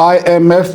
IMF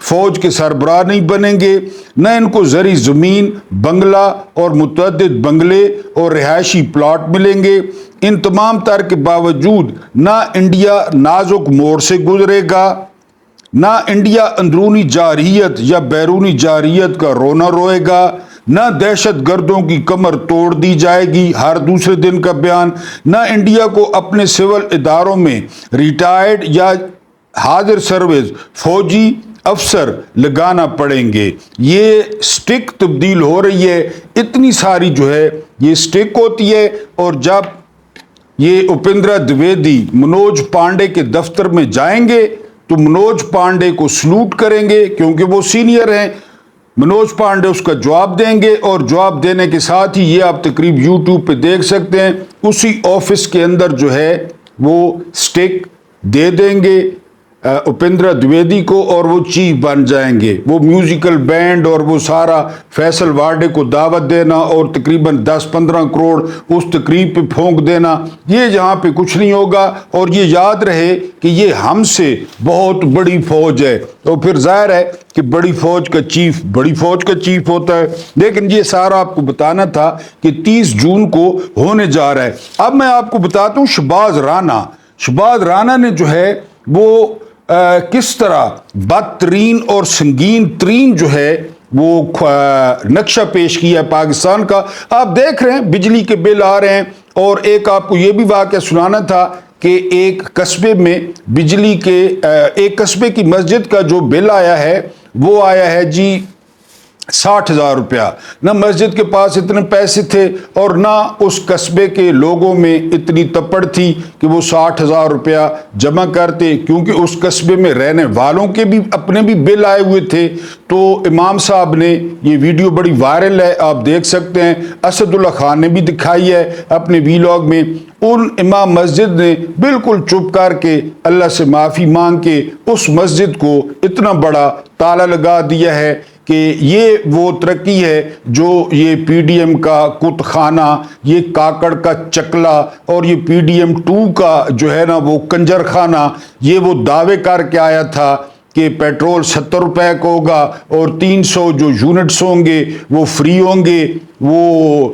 فوج کے سربراہ نہیں بنیں گے، نہ ان کو زرعی زمین، بنگلہ اور متعدد بنگلے اور رہائشی پلاٹ ملیں گے۔ ان تمام تر کے باوجود نہ انڈیا نازک موڑ سے گزرے گا، نہ انڈیا اندرونی جارحیت یا بیرونی جارحیت کا رونا روئے گا، نہ دہشت گردوں کی کمر توڑ دی جائے گی ہر دوسرے دن کا بیان، نہ انڈیا کو اپنے سول اداروں میں ریٹائرڈ یا حاضر سروس فوجی افسر لگانا پڑیں گے۔ یہ سٹک تبدیل ہو رہی ہے، اتنی ساری جو ہے یہ سٹک ہوتی ہے، اور جب یہ اپندرا دویدی منوج پانڈے کے دفتر میں جائیں گے تو منوج پانڈے کو سلوٹ کریں گے کیونکہ وہ سینئر ہیں۔ منوج پانڈے اس کا جواب دیں گے، اور جواب دینے کے ساتھ ہی یہ آپ تقریب یوٹیوب پہ دیکھ سکتے ہیں، اسی آفس کے اندر جو ہے وہ سٹک دے دیں گے اپندرا دویدی کو، اور وہ چیف بن جائیں گے۔ وہ میوزیکل بینڈ اور وہ سارا فیصل وارڈے کو دعوت دینا اور تقریباً 10-15 کروڑ اس تقریب پہ پھونک دینا، یہ یہاں پہ کچھ نہیں ہوگا۔ اور یہ یاد رہے کہ یہ ہم سے بہت بڑی فوج ہے، اور پھر ظاہر ہے کہ بڑی فوج کا چیف بڑی فوج کا چیف ہوتا ہے۔ لیکن یہ سارا آپ کو بتانا تھا کہ 30 جون کو ہونے جا رہا ہے۔ اب میں آپ کو بتاتا ہوں شہباز رانا نے جو ہے وہ کس طرح بدترین اور سنگین ترین جو ہے وہ نقشہ پیش کیا ہے پاکستان کا۔ آپ دیکھ رہے ہیں بجلی کے بل آ رہے ہیں، اور ایک آپ کو یہ بھی واقعہ سنانا تھا کہ ایک قصبے میں بجلی کے ایک قصبے کی مسجد کا جو بل آیا ہے وہ آیا ہے جی 60,000 روپیہ۔ نہ مسجد کے پاس اتنے پیسے تھے اور نہ اس قصبے کے لوگوں میں اتنی تپڑ تھی کہ وہ 60,000 روپیہ جمع کرتے، کیونکہ اس قصبے میں رہنے والوں کے بھی اپنے بھی بل آئے ہوئے تھے۔ تو امام صاحب نے یہ ویڈیو بڑی وائرل ہے، آپ دیکھ سکتے ہیں، اسد اللہ خان نے بھی دکھائی ہے اپنے ویلاگ میں۔ ان امام مسجد نے بالکل چپ کر کے اللہ سے معافی مانگ کے اس مسجد کو اتنا بڑا تالا لگا دیا ہے کہ یہ وہ ترقی ہے جو یہ پی ڈی ایم کا کت خانہ، یہ کاکڑ کا چکلا، اور یہ پی ڈی ایم 2 کا جو ہے نا وہ کنجر خانہ، یہ وہ دعوے کر کے آیا تھا کہ پیٹرول 70 روپے کا ہوگا اور 300 جو یونٹس ہوں گے وہ فری ہوں گے۔ وہ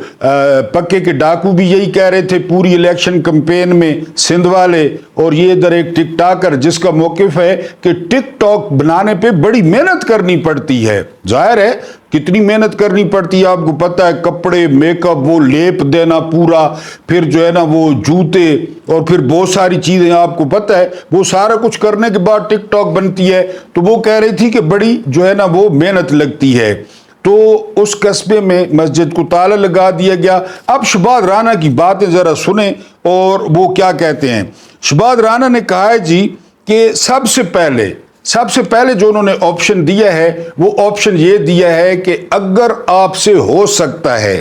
پکے کے ڈاکو بھی یہی کہہ رہے تھے پوری الیکشن کمپین میں سندھ والے، اور یہ ادھر ایک ٹک ٹاکر جس کا موقف ہے کہ ٹک ٹاک بنانے پہ بڑی محنت کرنی پڑتی ہے۔ ظاہر ہے کتنی محنت کرنی پڑتی ہے، آپ کو پتہ ہے، کپڑے، میک اپ، وہ لیپ دینا پورا، پھر جو ہے نا وہ جوتے، اور پھر بہت ساری چیزیں آپ کو پتہ ہے، وہ سارا کچھ کرنے کے بعد ٹک ٹاک بنتی ہے۔ تو وہ کہہ رہی تھی کہ بڑی جو ہے نا وہ محنت لگتی ہے۔ تو اس قصبے میں مسجد کو تالا لگا دیا گیا۔ اب شہباز رانا کی باتیں ذرا سنیں اور وہ کیا کہتے ہیں۔ شہباز رانا نے کہا ہے جی کہ سب سے پہلے جو انہوں نے آپشن دیا ہے وہ آپشن یہ دیا ہے کہ اگر آپ سے ہو سکتا ہے،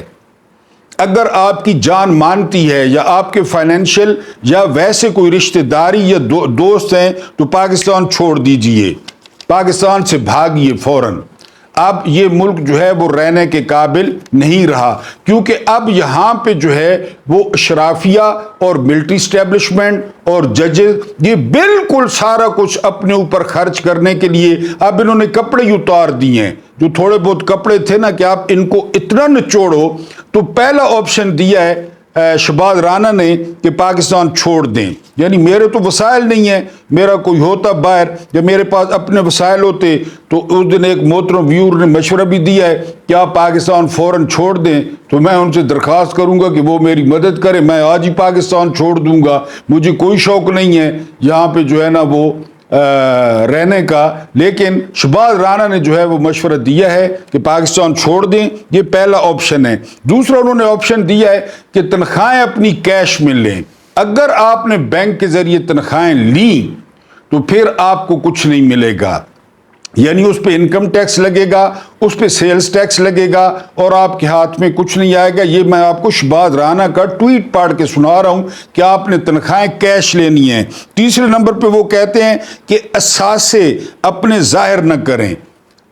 اگر آپ کی جان مانتی ہے یا آپ کے فائنینشیل یا ویسے کوئی رشتہ داری یا دوست ہیں تو پاکستان چھوڑ دیجئے، پاکستان سے بھاگیے فوراً۔ اب یہ ملک جو ہے وہ رہنے کے قابل نہیں رہا، کیونکہ اب یہاں پہ جو ہے وہ اشرافیہ اور ملٹری اسٹیبلشمنٹ اور ججز یہ بالکل سارا کچھ اپنے اوپر خرچ کرنے کے لیے اب انہوں نے کپڑے ہی اتار دیے ہیں۔ جو تھوڑے بہت کپڑے تھے نا کہ آپ ان کو اتنا نچوڑو، تو پہلا آپشن دیا ہے شہباز رانا نے کہ پاکستان چھوڑ دیں، یعنی میرے تو وسائل نہیں ہیں، میرا کوئی ہوتا باہر یا میرے پاس اپنے وسائل ہوتے تو اس دن ایک محترم ویور نے مشورہ بھی دیا ہے کہ آپ پاکستان فوراً چھوڑ دیں، تو میں ان سے درخواست کروں گا کہ وہ میری مدد کرے، میں آج ہی پاکستان چھوڑ دوں گا، مجھے کوئی شوق نہیں ہے یہاں پہ جو ہے نا وہ رہنے کا۔ لیکن شہباز رانا نے جو ہے وہ مشورہ دیا ہے کہ پاکستان چھوڑ دیں، یہ پہلا آپشن ہے۔ دوسرا انہوں نے آپشن دیا ہے کہ تنخواہیں اپنی کیش میں لیں۔ اگر آپ نے بینک کے ذریعے تنخواہیں لیں تو پھر آپ کو کچھ نہیں ملے گا، یعنی اس پہ انکم ٹیکس لگے گا، اس پہ سیلز ٹیکس لگے گا اور آپ کے ہاتھ میں کچھ نہیں آئے گا۔ یہ میں آپ کو شہباز رانا کا ٹویٹ پڑھ کے سنا رہا ہوں کہ آپ نے تنخواہیں کیش لینی ہیں۔ تیسرے نمبر پہ وہ کہتے ہیں کہ اثاثے اپنے ظاہر نہ کریں،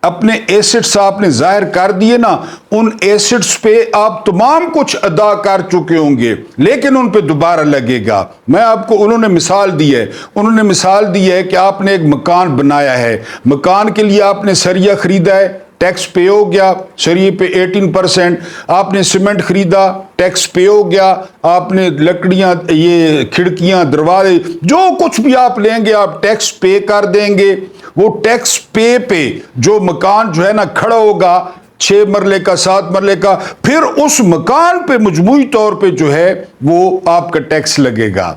اپنے ایسٹس آپ نے ظاہر کر دیے نا، ان ایسٹس پہ آپ تمام کچھ ادا کر چکے ہوں گے، لیکن ان پہ دوبارہ لگے گا۔ میں آپ کو انہوں نے مثال دی ہے کہ آپ نے ایک مکان بنایا ہے، مکان کے لیے آپ نے سریا خریدا ہے، ٹیکس پے ہو گیا، سریے پہ 18%، آپ نے سیمنٹ خریدا، ٹیکس پے ہو گیا، آپ نے لکڑیاں، یہ کھڑکیاں، دروازے، جو کچھ بھی آپ لیں گے آپ ٹیکس پے کر دیں گے۔ وہ ٹیکس پہ جو مکان جو ہے نا کھڑا ہوگا 6 مرلے کا، 7 مرلے کا، پھر اس مکان پہ مجموعی طور پہ جو ہے وہ آپ کا ٹیکس لگے گا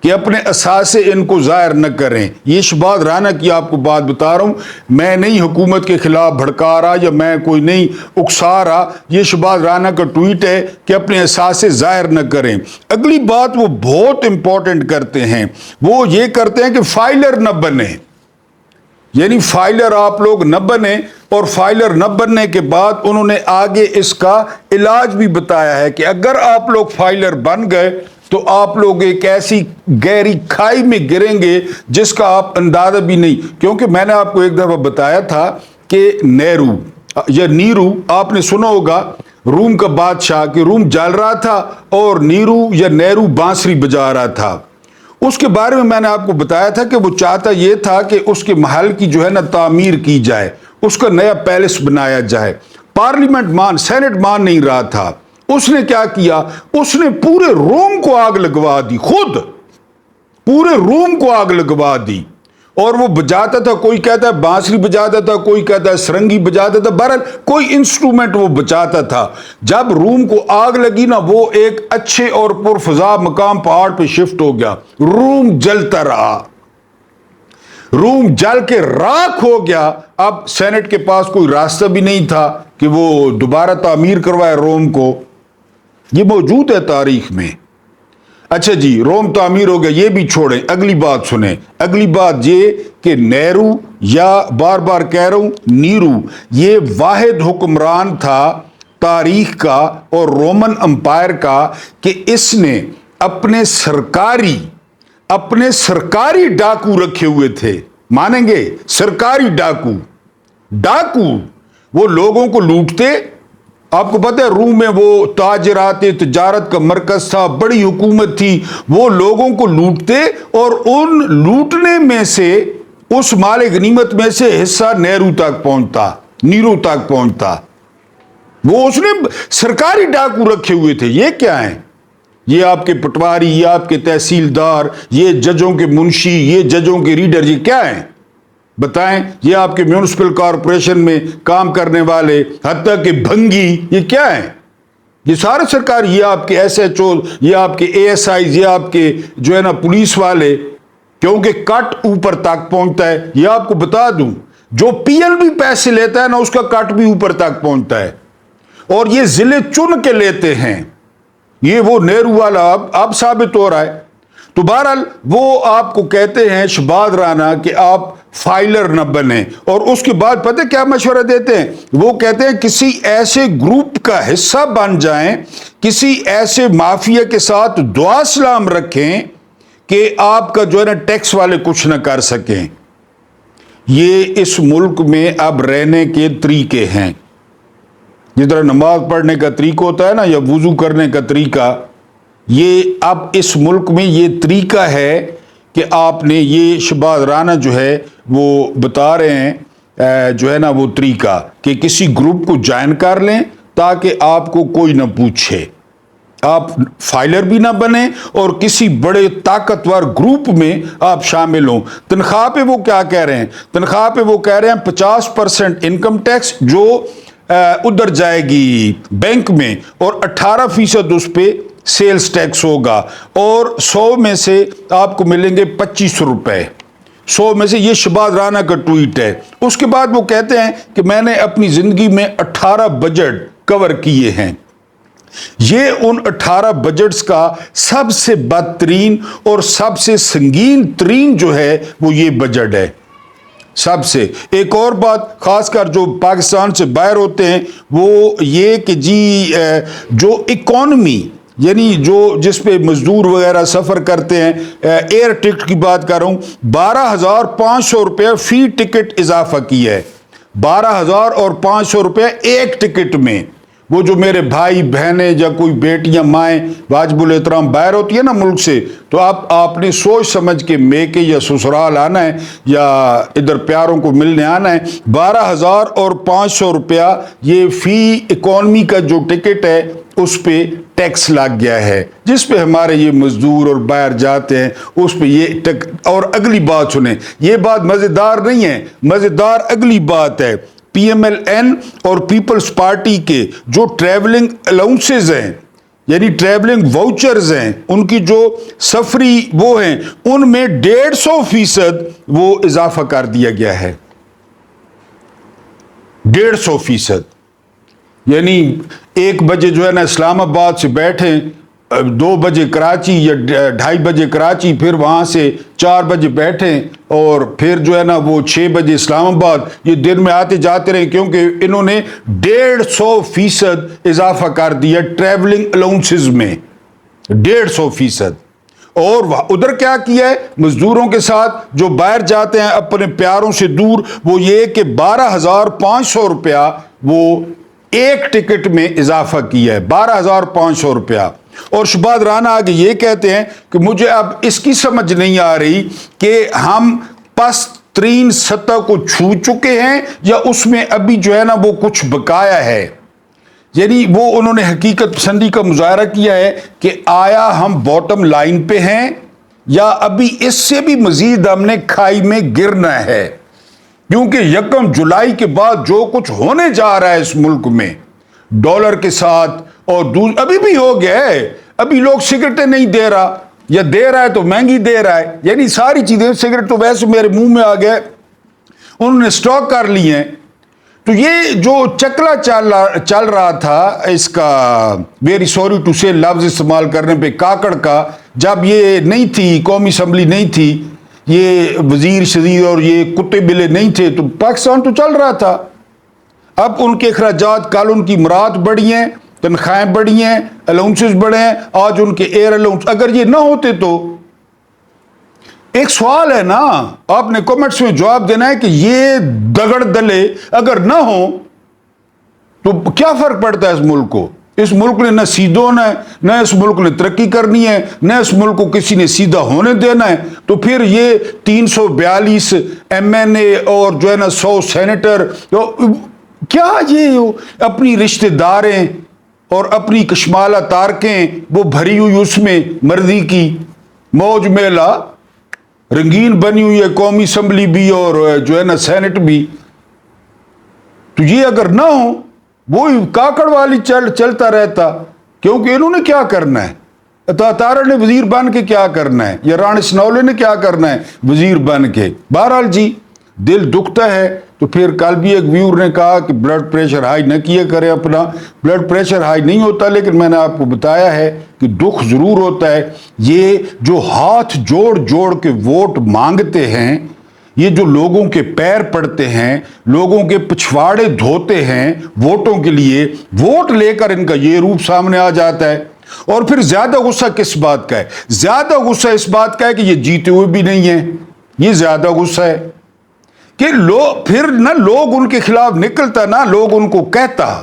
کہ اپنے اثاثے ان کو ظاہر نہ کریں۔ یہ شہباز رانا کی آپ کو بات بتا رہا ہوں، میں نہیں حکومت کے خلاف بھڑکا رہا یا میں کوئی نہیں اکسا رہا، یہ شہباز رانا کا ٹویٹ ہے کہ اپنے اثاثے ظاہر نہ کریں۔ اگلی بات وہ بہت امپورٹنٹ کرتے ہیں، وہ یہ کرتے ہیں کہ فائلر نہ بنے، یعنی فائلر آپ لوگ نہ بنے، اور فائلر نہ بننے کے بعد انہوں نے آگے اس کا علاج بھی بتایا ہے کہ اگر آپ لوگ فائلر بن گئے تو آپ لوگ ایک ایسی گہری کھائی میں گریں گے جس کا آپ اندازہ بھی نہیں، کیونکہ میں نے آپ کو ایک دفعہ بتایا تھا کہ نیرو آپ نے سنا ہوگا، روم کا بادشاہ، کہ روم جل رہا تھا اور نیرو بانسری بجا رہا تھا۔ اس کے بارے میں نے آپ کو بتایا تھا کہ وہ چاہتا یہ تھا کہ اس کے محل کی جو ہے نا تعمیر کی جائے، اس کا نیا پیلس بنایا جائے۔ پارلیمنٹ سینٹ مان نہیں رہا تھا۔ اس نے کیا کیا؟ اس نے پورے روم کو آگ لگوا دی، خود پورے روم کو آگ لگوا دی، اور وہ بجاتا تھا، کوئی کہتا ہے بانسری بجاتا تھا، کوئی کہتا ہے سرنگی بجاتا تھا، بہرحال کوئی انسٹرومنٹ وہ بجاتا تھا۔ جب روم کو آگ لگی نا، وہ ایک اچھے اور پرفضا مقام پہاڑ پہ شفٹ ہو گیا، روم جلتا رہا، روم جل کے راکھ ہو گیا۔ اب سینٹ کے پاس کوئی راستہ بھی نہیں تھا کہ وہ دوبارہ تعمیر کروائے روم کو، یہ موجود ہے تاریخ میں۔ اچھا جی، روم تعمیر ہو گیا، یہ بھی چھوڑیں، اگلی بات سنیں۔ اگلی بات یہ کہ نیرو، یا بار بار کہہ رہا ہوں نیرو، یہ واحد حکمران تھا تاریخ کا اور رومن امپائر کا کہ اس نے اپنے سرکاری ڈاکو رکھے ہوئے تھے، مانیں گے؟ سرکاری ڈاکو وہ لوگوں کو لوٹتے۔ آپ کو پتہ ہے روم میں وہ تاجرات تجارت کا مرکز تھا، بڑی حکومت تھی، وہ لوگوں کو لوٹتے، اور ان لوٹنے میں سے، اس مال غنیمت میں سے حصہ نیرو تک پہنچتا۔ وہ اس نے سرکاری ڈاکو رکھے ہوئے تھے۔ یہ کیا ہیں؟ یہ آپ کے پٹواری، یہ آپ کے تحصیلدار، یہ ججوں کے منشی، یہ ججوں کے ریڈر، یہ کیا ہیں بتائیں؟ یہ آپ کے میونسپل کارپوریشن میں کام کرنے والے، حتیٰ کہ بھنگی، یہ کیا ہیں؟ یہ سارے سرکاری، یہ آپ کے ایس ایچ او، یہ آپ کے اے ایس آئی، یہ آپ کے جو ہے نا پولیس والے، کیونکہ کٹ اوپر تک پہنچتا ہے۔ یہ آپ کو بتا دوں، جو پی ایل بھی پیسے لیتا ہے نا، اس کا کٹ بھی اوپر تک پہنچتا ہے، اور یہ ضلع چن کے لیتے ہیں۔ یہ وہ نیرو والا اب ثابت ہو رہا ہے۔ تو بہرحال وہ آپ کو کہتے ہیں شہباز رانا کہ آپ فائلر نہ بنیں، اور اس کے بعد پتہ کیا مشورہ دیتے ہیں؟ وہ کہتے ہیں کسی ایسے گروپ کا حصہ بن جائیں، کسی ایسے مافیا کے ساتھ دعا سلام رکھیں کہ آپ کا جو ہے نا ٹیکس والے کچھ نہ کر سکیں۔ یہ اس ملک میں اب رہنے کے طریقے ہیں۔ جس طرح نماز پڑھنے کا طریقہ ہوتا ہے نا، یا وضو کرنے کا طریقہ، یہ اب اس ملک میں یہ طریقہ ہے کہ آپ نے، یہ شہباز رانا جو ہے وہ بتا رہے ہیں جو ہے نا وہ طریقہ کہ کسی گروپ کو جوائن کر لیں تاکہ آپ کو کوئی نہ پوچھے، آپ فائلر بھی نہ بنیں، اور کسی بڑے طاقتور گروپ میں آپ شامل ہوں۔ تنخواہ پہ وہ کیا کہہ رہے ہیں؟ تنخواہ پہ وہ کہہ رہے ہیں 50% انکم ٹیکس جو ادھر جائے گی بینک میں، اور 18% اس پہ سیلز ٹیکس ہوگا، اور 100 میں سے آپ کو ملیں گے 25 روپے، 100 میں سے۔ یہ شہباز رانا کا ٹویٹ ہے۔ اس کے بعد وہ کہتے ہیں کہ میں نے اپنی زندگی میں 18 بجٹ کور کیے ہیں۔ یہ ان 18 بجٹس کا سب سے بدترین اور سب سے سنگین ترین جو ہے وہ یہ بجٹ ہے، سب سے۔ ایک اور بات، خاص کر جو پاکستان سے باہر ہوتے ہیں، وہ یہ کہ جی جو اکانومی، یعنی جو جس پہ مزدور وغیرہ سفر کرتے ہیں، ایئر ٹکٹ کی بات کر رہا ہوں، 12,500 روپے فی ٹکٹ اضافہ کی ہے۔ 12,500 ایک ٹکٹ میں۔ وہ جو میرے بھائی بہنیں یا کوئی بیٹیاں مائیں واجب الاحترام باہر ہوتی ہے نا ملک سے، تو آپ نے سوچ سمجھ کے میکے یا سسرال آنا ہے یا ادھر پیاروں کو ملنے آنا ہے۔ 12,500 یہ فی اکانومی کا جو ٹکٹ ہے اس پہ ٹیکس لگ گیا ہے، جس پہ ہمارے یہ مزدور اور باہر جاتے ہیں اس پہ یہ اور اگلی بات سنیں، یہ بات مزیدار نہیں ہے، مزیدار اگلی بات ہے۔ پی ایم ایل این اور پیپلز پارٹی کے جو ٹریولنگ الاؤنسز ہیں، یعنی ٹریولنگ واؤچرز ہیں، ان کی جو سفری وہ ہیں، ان میں 150% وہ اضافہ کر دیا گیا ہے۔ 150%، یعنی 1 بجے جو ہے نا اسلام آباد سے بیٹھیں، 2 بجے کراچی یا 2:30 بجے کراچی، پھر وہاں سے 4 بجے بیٹھیں اور پھر جو ہے نا وہ 6 بجے اسلام آباد، یہ دن میں آتے جاتے رہیں، کیونکہ انہوں نے 150% اضافہ کر دیا ٹریولنگ الاؤنسز میں، 150%۔ اور ادھر کیا کیا ہے مزدوروں کے ساتھ جو باہر جاتے ہیں اپنے پیاروں سے دور، وہ یہ کہ 12,500 وہ ایک ٹکٹ میں اضافہ کیا ہے، 12,500۔ اور شہباز رانا آگے یہ کہتے ہیں کہ مجھے اب اس کی سمجھ نہیں آ رہی کہ ہم پست ترین سطح کو چھو چکے ہیں یا اس میں ابھی جو ہے نا وہ کچھ بقایا ہے۔ یعنی وہ انہوں نے حقیقت پسندی کا مظاہرہ کیا ہے کہ آیا ہم باٹم لائن پہ ہیں یا ابھی اس سے بھی مزید ہم نے کھائی میں گرنا ہے، کیونکہ 1 جولائی کے بعد جو کچھ ہونے جا رہا ہے اس ملک میں ڈالر کے ساتھ، اور ابھی بھی ہو گیا ہے، ابھی لوگ سگریٹیں نہیں دے رہا یا دے رہا ہے تو مہنگی دے رہا ہے، یعنی ساری چیزیں، سگریٹ تو ویسے میرے منہ میں آ گئے، انہوں نے سٹاک کر لی ہیں۔ تو یہ جو چکلا چل رہا تھا اس کا، ویری سوری ٹو سے لفظ استعمال کرنے پہ، کاکڑ کا، جب یہ نہیں تھی قومی اسمبلی نہیں تھی، یہ وزیر شزیر اور یہ کتے بلے نہیں تھے، تو پاکستان تو چل رہا تھا۔ اب ان کے اخراجات، کل ان کی مراد بڑھی ہیں، تنخواہیں بڑھی ہیں، الاؤنسز بڑھے ہیں، آج ان کے ایئر الاؤنس، اگر یہ نہ ہوتے تو ایک سوال ہے نا، آپ نے کمنٹس میں جواب دینا ہے کہ یہ دگڑ دلے اگر نہ ہو تو کیا فرق پڑتا ہے اس ملک کو؟ اس ملک نے نہ سیدھا ہونا ہے، نہ اس ملک نے ترقی کرنی ہے، نہ اس ملک کو کسی نے سیدھا ہونے دینا ہے، تو پھر یہ 342 MNA اور جو ہے نا 100 سینیٹر، کیا یہ اپنی رشتہ داریں اور اپنی کشمالہ تارکیں وہ بھری ہوئی اس میں مرضی کی موج میلہ رنگین بنی ہوئی ہے، قومی اسمبلی بھی اور جو ہے نا سینٹ بھی، تو یہ اگر نہ ہو وہی کاکڑ والی چلتا رہتا، کیونکہ انہوں نے کیا کرنا ہے، عطا تارڑ نے وزیر بن کے کیا کرنا ہے، یا رانی سنولے نے کیا کرنا ہے وزیر بن کے۔ بہرحال جی دل دکھتا ہے، تو پھر کل بھی ایک ویور نے کہا کہ بلڈ پریشر ہائی نہ کیا کرے اپنا، بلڈ پریشر ہائی نہیں ہوتا، لیکن میں نے آپ کو بتایا ہے کہ دکھ ضرور ہوتا ہے۔ یہ جو ہاتھ جوڑ جوڑ کے ووٹ مانگتے ہیں، یہ جو لوگوں کے پیر پڑتے ہیں، لوگوں کے پچھواڑے دھوتے ہیں ووٹوں کے لیے، ووٹ لے کر ان کا یہ روپ سامنے آ جاتا ہے۔ اور پھر زیادہ غصہ کس بات کا ہے؟ زیادہ غصہ اس بات کا ہے کہ یہ جیتے ہوئے بھی نہیں ہیں، یہ زیادہ غصہ ہے کہ پھر نہ لوگ ان کے خلاف نکلتا، نہ لوگ ان کو کہتا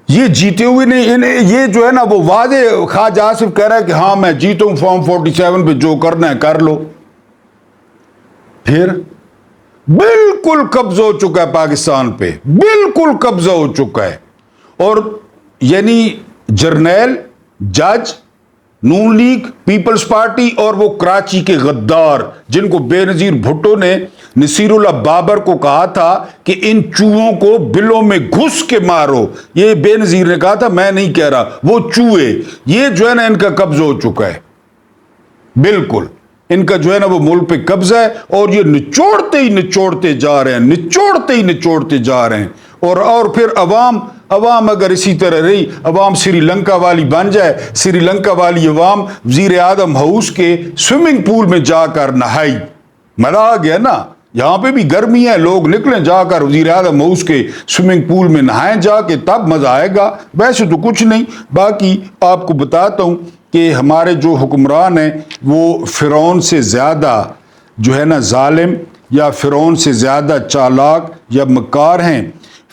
یہ جیتے ہوئے نہیں، یہ جو ہے نا وہ واضح خواجہ آصف کہہ رہا ہے کہ ہاں میں جیتا ہوں فارم 47 پہ، جو کرنا ہے کر لو۔ پھر بالکل قبضہ ہو چکا ہے پاکستان پہ، بالکل قبضہ ہو چکا ہے، اور یعنی جرنیل، جج، نون لیگ، پیپلز پارٹی اور وہ کراچی کے غدار جن کو بے نظیر بھٹو نے نصیر اللہ بابر کو کہا تھا کہ ان چوہوں کو بلوں میں گھس کے مارو، یہ بے نظیر نے کہا تھا، میں نہیں کہہ رہا، وہ چوہے، یہ جو ہے نا ان کا قبضہ ہو چکا ہے، بالکل ان کا جو ہے نا وہ ملک پہ قبضہ ہے، اور یہ نچوڑتے ہی نچوڑتے جا رہے ہیں، نچوڑتے ہی نچوڑتے جا رہے ہیں۔ اور پھر عوام اگر اسی طرح رہی، عوام سری لنکا والی بن جائے، سری لنکا والی عوام وزیر اعظم ہاؤس کے سوئمنگ پول میں جا کر نہائی، مزہ آ گیا نا، یہاں پہ بھی گرمی ہے، لوگ نکلیں جا کر وزیر اعظم ہاؤس کے سوئمنگ پول میں نہائیں جا کے، تب مزہ آئے گا، ویسے تو کچھ نہیں۔ باقی آپ کو بتاتا ہوں کہ ہمارے جو حکمران ہیں وہ فرعون سے زیادہ جو ہے نا ظالم یا فرعون سے زیادہ چالاک یا مکار ہیں؟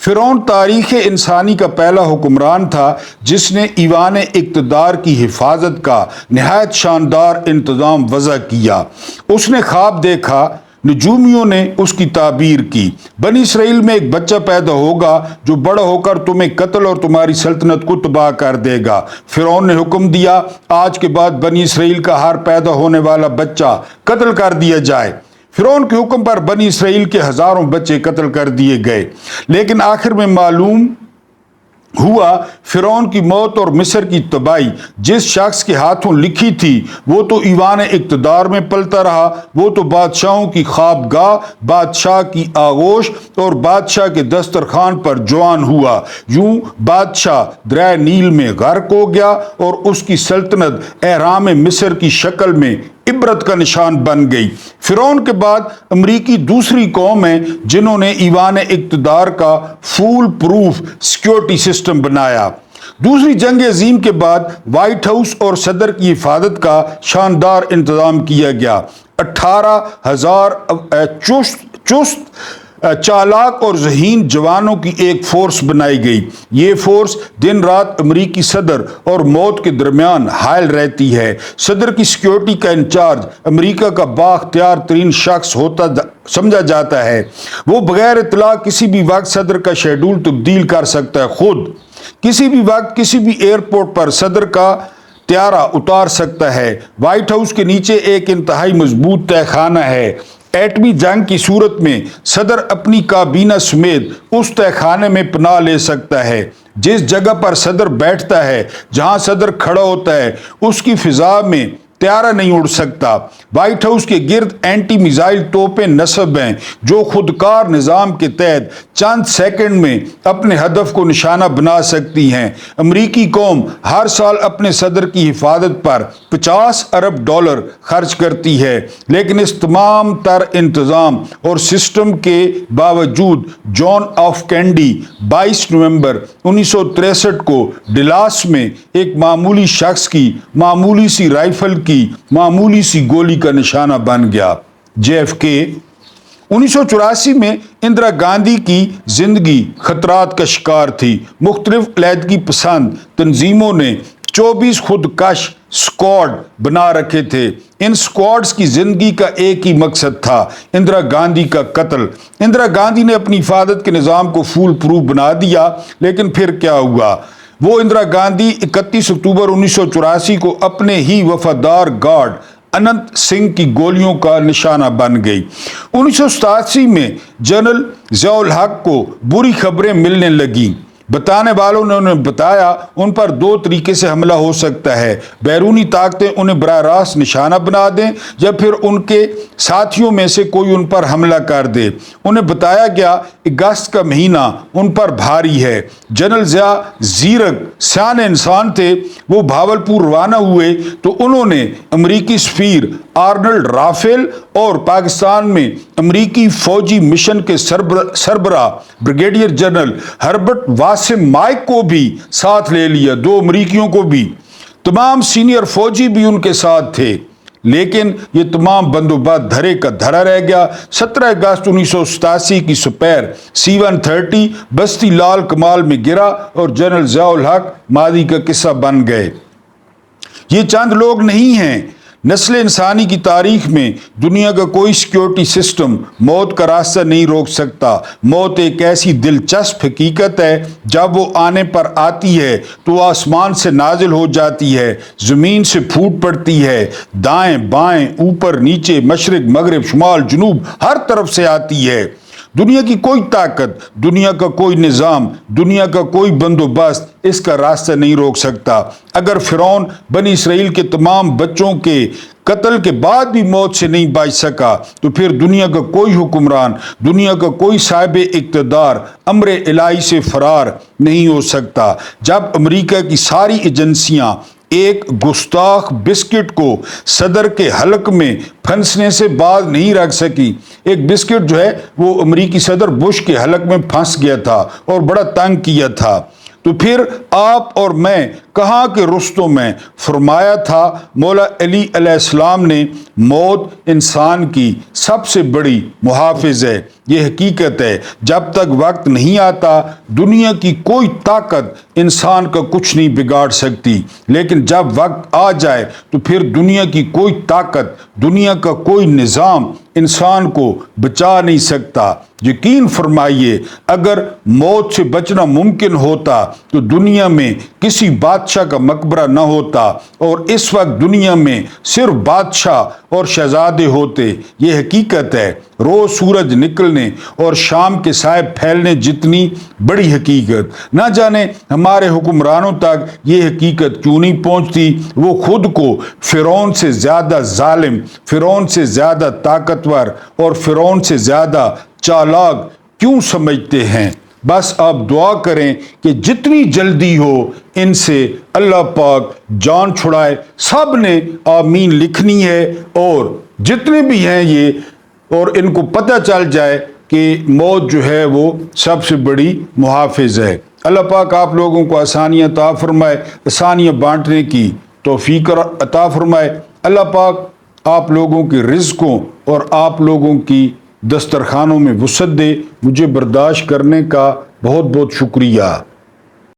فرعون تاریخ انسانی کا پہلا حکمران تھا جس نے ایوان اقتدار کی حفاظت کا نہایت شاندار انتظام وضع کیا۔ اس نے خواب دیکھا، نجومیوں نے اس کی تعبیر کی، بنی اسرائیل میں ایک بچہ پیدا ہوگا جو بڑا ہو کر تمہیں قتل اور تمہاری سلطنت کو تباہ کر دے گا۔ فرعون نے حکم دیا، آج کے بعد بنی اسرائیل کا ہر پیدا ہونے والا بچہ قتل کر دیا جائے۔ فرعون کے حکم پر بنی اسرائیل کے ہزاروں بچے قتل کر دیے گئے، لیکن آخر میں معلوم ہوا فرعون کی موت اور مصر کی تباہی جس شخص کے ہاتھوں لکھی تھی وہ تو ایوان اقتدار میں پلتا رہا، وہ تو بادشاہوں کی خوابگاہ، بادشاہ کی آغوش اور بادشاہ کے دسترخوان پر جوان ہوا۔ یوں بادشاہ دریائے نیل میں غرق ہو گیا اور اس کی سلطنت اہرام مصر کی شکل میں عبرت کا نشان بن گئی۔ فرعون کے بعد امریکی دوسری قوم ہے جنہوں نے ایوان اقتدار کا فول پروف سیکیورٹی سسٹم بنایا۔ دوسری جنگ عظیم کے بعد وائٹ ہاؤس اور صدر کی حفاظت کا شاندار انتظام کیا گیا۔ 18,000 چست چالاک اور ذہین جوانوں کی ایک فورس بنائی گئی۔ یہ فورس دن رات امریکی صدر اور موت کے درمیان حائل رہتی ہے۔ صدر کی سیکیورٹی کا انچارج امریکہ کا بااختیار ترین شخص ہوتا سمجھا جاتا ہے۔ وہ بغیر اطلاع کسی بھی وقت صدر کا شیڈول تبدیل کر سکتا ہے، خود کسی بھی وقت کسی بھی ایئرپورٹ پر صدر کا طیارہ اتار سکتا ہے۔ وائٹ ہاؤس کے نیچے ایک انتہائی مضبوط تہہ خانہ ہے۔ ایٹمی جنگ کی صورت میں صدر اپنی کابینہ سمیت اس تہہ خانے میں پناہ لے سکتا ہے۔ جس جگہ پر صدر بیٹھتا ہے، جہاں صدر کھڑا ہوتا ہے، اس کی فضا میں طیارہ نہیں اڑ سکتا۔ وائٹ ہاؤس کے گرد اینٹی میزائل توپیں نصب ہیں جو خودکار نظام کے تحت چند سیکنڈ میں اپنے ہدف کو نشانہ بنا سکتی ہیں۔ امریکی قوم ہر سال اپنے صدر کی حفاظت پر $50 ارب خرچ کرتی ہے، لیکن اس تمام تر انتظام اور سسٹم کے باوجود جان ایف کینیڈی 22 نومبر 1963 کو ڈلاس میں ایک معمولی شخص کی معمولی سی رائفل کی معمولی سی گولی کا نشانہ بن گیا۔ JFK 1984 میں اندرا گاندھی کی زندگی خطرات کا شکار تھی۔ مختلف علیحدگی پسند تنظیموں نے 24 خودکش سکواڈ بنا رکھے تھے۔ ان سکواڈز کی زندگی کا ایک ہی مقصد تھا، اندرا گاندھی کا قتل۔ اندرا گاندھی نے اپنی حفاظت کے نظام کو فول پروف بنا دیا، لیکن پھر کیا ہوا؟ وہ اندرا گاندھی 31 اکتوبر 1984 کو اپنے ہی وفادار گارڈ اننت سنگھ کی گولیوں کا نشانہ بن گئی۔ 1987 میں جنرل ضیاء الحق کو بری خبریں ملنے لگیں۔ بتانے والوں نے انہیں بتایا ان پر 2 طریقے سے حملہ ہو سکتا ہے، بیرونی طاقتیں انہیں براہ راست نشانہ بنا دیں یا پھر ان کے ساتھیوں میں سے کوئی ان پر حملہ کر دے۔ انہیں بتایا گیا اگست کا مہینہ ان پر بھاری ہے۔ جنرل ضیاء زیرک سیانے انسان تھے۔ وہ بھاولپور روانہ ہوئے تو انہوں نے امریکی سفیر آرنلڈ رافیل اور پاکستان میں امریکی فوجی مشن کے سربراہ بریگیڈیئر جنرل ہربرٹ واسم مائک کو بھی ساتھ لے لیا، 2 امریکیوں کو بھی۔ تمام سینئر فوجی بھی ان کے ساتھ تھے، لیکن یہ تمام بندوبست دھرے کا دھرا رہ گیا۔ 17 اگست 1987 کی سپیر C-130 بستی لال کمال میں گرا اور جنرل ضیاء الحق ماضی کا قصہ بن گئے۔ یہ چند لوگ نہیں ہیں، نسل انسانی کی تاریخ میں دنیا کا کوئی سیکیورٹی سسٹم موت کا راستہ نہیں روک سکتا۔ موت ایک ایسی دلچسپ حقیقت ہے، جب وہ آنے پر آتی ہے تو آسمان سے نازل ہو جاتی ہے، زمین سے پھوٹ پڑتی ہے، دائیں بائیں اوپر نیچے مشرق مغرب شمال جنوب ہر طرف سے آتی ہے۔ دنیا کی کوئی طاقت، دنیا کا کوئی نظام، دنیا کا کوئی بندوبست اس کا راستہ نہیں روک سکتا۔ اگر فرعون بنی اسرائیل کے تمام بچوں کے قتل کے بعد بھی موت سے نہیں بچ سکا تو پھر دنیا کا کوئی حکمران، دنیا کا کوئی صاحب اقتدار امر الہی سے فرار نہیں ہو سکتا۔ جب امریکہ کی ساری ایجنسیاں ایک گستاخ بسکٹ کو صدر کے حلق میں پھنسنے سے باز نہیں رکھ سکی، ایک بسکٹ جو ہے وہ امریکی صدر بش کے حلق میں پھنس گیا تھا اور بڑا تنگ کیا تھا، تو پھر آپ اور میں کہاں کے رستوں میں فرمایا تھا مولا علی علیہ السلام نے موت انسان کی سب سے بڑی محافظ ہے۔ یہ حقیقت ہے، جب تک وقت نہیں آتا دنیا کی کوئی طاقت انسان کا کچھ نہیں بگاڑ سکتی، لیکن جب وقت آ جائے تو پھر دنیا کی کوئی طاقت، دنیا کا کوئی نظام انسان کو بچا نہیں سکتا۔ یقین فرمائیے اگر موت سے بچنا ممکن ہوتا تو دنیا میں کسی بادشاہ کا مقبرہ نہ ہوتا، اور اس وقت دنیا میں صرف بادشاہ اور شہزادے ہوتے۔ یہ حقیقت ہے، روز سورج نکلنے اور شام کے سائے پھیلنے جتنی بڑی حقیقت۔ نہ جانے ہمارے حکمرانوں تک یہ حقیقت کیوں نہیں پہنچتی۔ وہ خود کو فرعون سے زیادہ ظالم، فرعون سے زیادہ طاقتور اور فرعون سے زیادہ چالاک کیوں سمجھتے ہیں؟ بس آپ دعا کریں کہ جتنی جلدی ہو ان سے اللہ پاک جان چھڑائے۔ سب نے آمین لکھنی ہے، اور جتنے بھی ہیں یہ، اور ان کو پتہ چل جائے کہ موت جو ہے وہ سب سے بڑی محافظ ہے۔ اللہ پاک آپ لوگوں کو آسانیاں عطا فرمائے، آسانیاں بانٹنے کی توفیق عطا فرمائے۔ اللہ پاک آپ لوگوں کے رزقوں اور آپ لوگوں کی دسترخوانوں میں وسعت دے۔ مجھے برداشت کرنے کا بہت بہت شکریہ۔